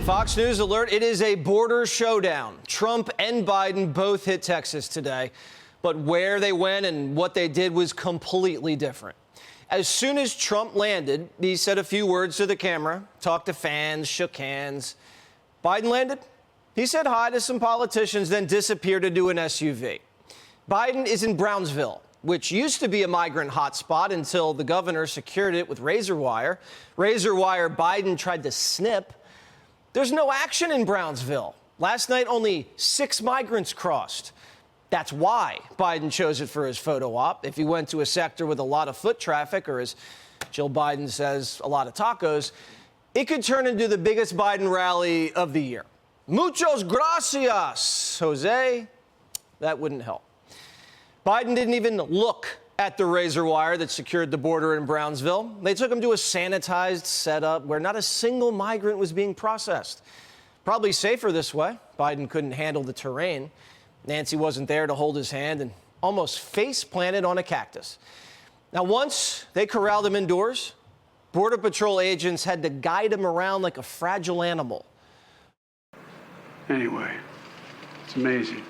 Fox News alert, it is a border showdown. Trump and Biden both hit Texas today, but where they went and what they did was completely different. As soon as Trump landed, he said a few words to the camera, talked to fans, shook hands. Biden landed, he said hi to some politicians, then disappeared into an SUV. Biden is in Brownsville, which used to be a migrant hotspot until the governor secured it with razor wire. Razor wire Biden tried to snip. There's no action in Brownsville. Last night, only 6 migrants crossed. That's why Biden chose it for his photo op. If he went to a sector with a lot of foot traffic, or as Jill Biden says, a lot of tacos, it could turn into the biggest Biden rally of the year. Muchos gracias, Jose. That wouldn't help. Biden didn't even look at the razor wire that secured the border in Brownsville. They took him to a sanitized setup where not a single migrant was being processed. Probably safer this way. Biden couldn't handle the terrain. Nancy wasn't there to hold his hand and almost face planted on a cactus. Now, once they corralled him indoors, Border Patrol agents had to guide him around like a fragile animal. Anyway, it's amazing.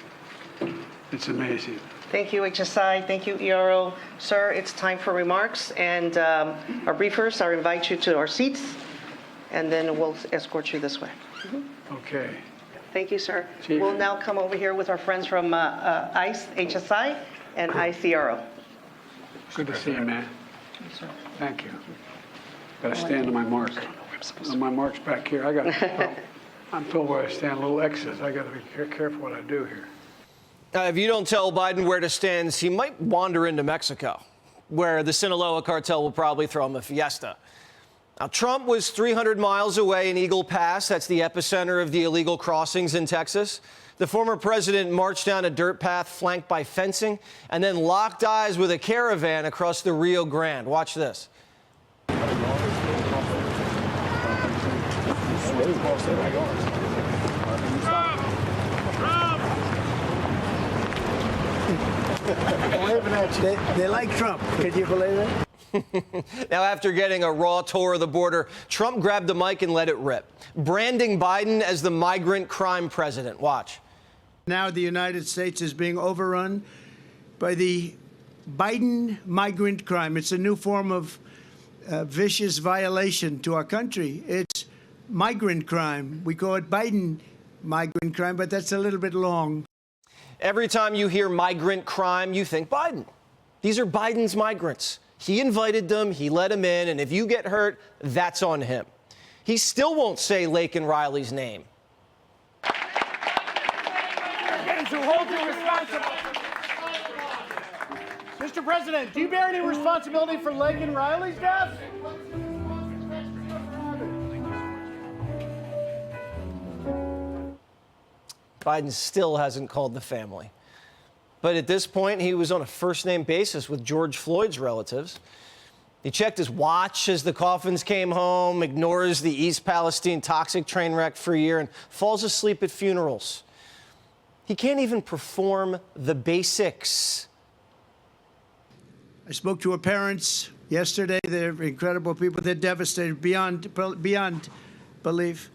It's amazing. Thank you, HSI. Thank you, ERO. Sir, it's time for remarks. And our briefers, I invite you to our seats, and then we'll escort you this way. Okay. Thank you, sir. Chief. We'll now come over here with our friends from ICE, HSI, and ICRO. Good to see you, man. Yes, sir. Thank you. Gotta stand on my mark. My mark's back here. I'm told where I stand, little X's. I gotta be careful what I do here. If you don't tell Biden where to stand, he might wander into Mexico, where the Sinaloa cartel will probably throw him a fiesta. Now, Trump was 300 miles away in Eagle Pass. That's the epicenter of the illegal crossings in Texas. The former president marched down a dirt path flanked by fencing and then locked eyes with a caravan across the Rio Grande. Watch this. They like Trump. Could you believe it? Now, after getting a raw tour of the border, Trump grabbed the mic and let it rip, branding Biden as the migrant crime president. Watch. Now the United States is being overrun by the Biden migrant crime. It's a new form of vicious violation to our country. It's migrant crime. We call it Biden migrant crime, but that's a little bit long. Every time you hear migrant crime, you think Biden. These are Biden's migrants. He invited them, he let them in, and if you get hurt, that's on him. He still won't say Laken Riley's name. Mr. President, do you bear any responsibility for Laken Riley's death? Biden still hasn't called the family. But at this point, he was on a first-name basis with George Floyd's relatives. He checked his watch as the coffins came home, ignores the East Palestine toxic train wreck for a year, and falls asleep at funerals. He can't even perform the basics. I spoke to her parents yesterday. They're incredible people. They're devastated beyond belief.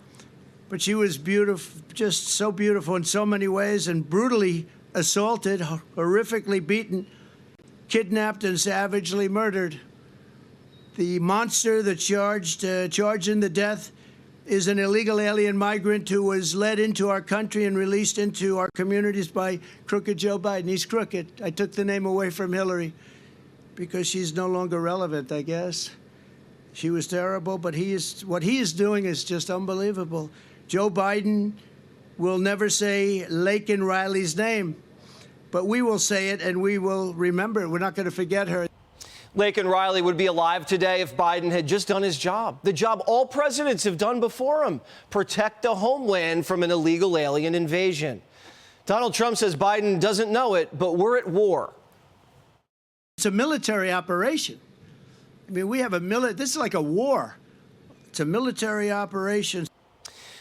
But she was beautiful, just so beautiful in so many ways, and brutally assaulted, horrifically beaten, kidnapped, and savagely murdered. The monster that charged in the death is an illegal alien migrant who was led into our country and released into our communities by crooked Joe Biden. He's crooked. I took the name away from Hillary because she's no longer relevant, I guess. She was terrible, but what he is doing is just unbelievable. Joe Biden will never say Laken Riley's name, but we will say it and we will remember it. We're not going to forget her. Laken Riley would be alive today if Biden had just done his job, the job all presidents have done before him, protect the homeland from an illegal alien invasion. Donald Trump says Biden doesn't know it, but we're at war. It's a military operation. I mean, we have this is like a war. It's a military operation.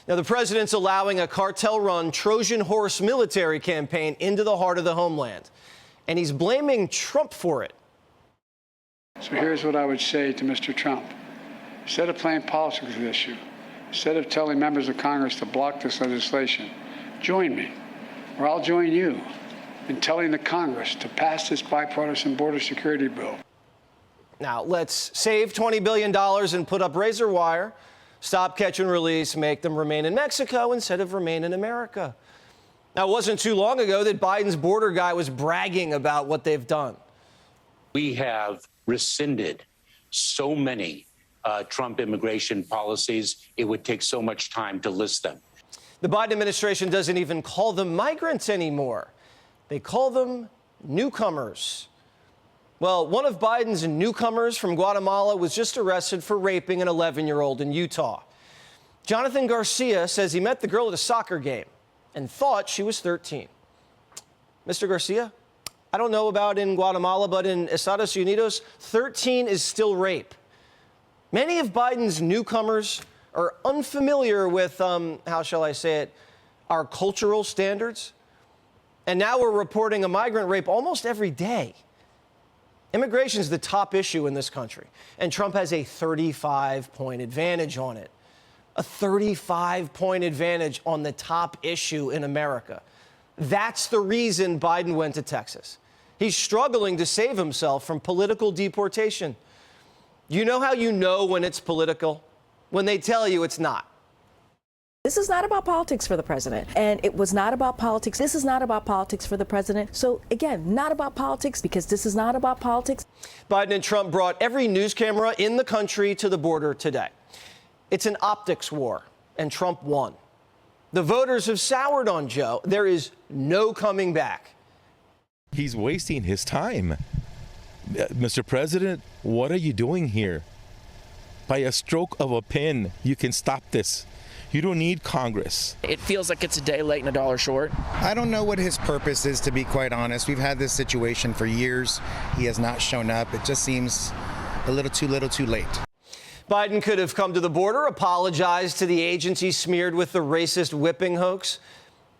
Now, the president's allowing a cartel-run Trojan horse military campaign into the heart of the homeland, and he's blaming Trump for it. So here's what I would say to Mr. Trump. Instead of playing politics with this issue, Instead of telling members of Congress to block this legislation, join me, or I'll join you, in telling the Congress to pass this bipartisan border security bill. Now, let's save $20 billion and put up razor wire, stop, catch, and release, make them remain in Mexico instead of remain in America. Now, it wasn't too long ago that Biden's border guy was bragging about what they've done. We have rescinded so many Trump immigration policies, it would take so much time to list them. The Biden administration doesn't even call them migrants anymore. They call them newcomers. Well, one of Biden's newcomers from Guatemala was just arrested for raping an 11-year-old in Utah. Jonathan Garcia says he met the girl at a soccer game and thought she was 13. Mr. Garcia, I don't know about in Guatemala, but in Estados Unidos, 13 is still rape. Many of Biden's newcomers are unfamiliar with, how shall I say it, our cultural standards. And now we're reporting a migrant rape almost every day. Immigration is the top issue in this country, and Trump has a 35-point advantage on it. A 35-point advantage on the top issue in America. That's the reason Biden went to Texas. He's struggling to save himself from political deportation. You know how you know when it's political? When they tell you it's not. This is not about politics for the president, and it was not about politics. This is not about politics for the president. So again, not about politics, because this is not about politics. Biden and Trump brought every news camera in the country to the border today. It's an optics war, and Trump won. The voters have soured on Joe. There is no coming back. He's wasting his time. Mr. President, what are you doing here? By a stroke of a pen, you can stop this. You don't need Congress. It feels like it's a day late and a dollar short. I don't know what his purpose is, to be quite honest. We've had this situation for years. He has not shown up. It just seems a little too late. Biden could have come to the border, apologized to the agency smeared with the racist whipping hoax.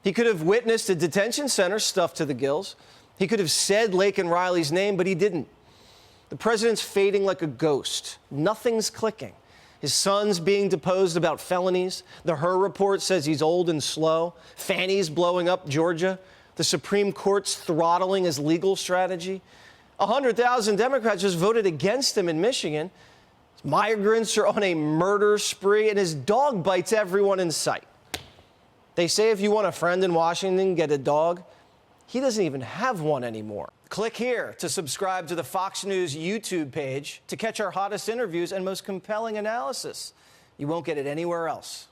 He could have witnessed a detention center stuffed to the gills. He could have said Laken Riley's name, but he didn't. The president's fading like a ghost. Nothing's clicking. His son's being deposed about felonies. The Her report says he's old and slow. Fannie's blowing up Georgia. The Supreme Court's throttling his legal strategy. 100,000 Democrats just voted against him in Michigan. Migrants are on a murder spree, and his dog bites everyone in sight. They say if you want a friend in Washington, get a dog. He doesn't even have one anymore. Click here to subscribe to the Fox News YouTube page to catch our hottest interviews and most compelling analysis. You won't get it anywhere else.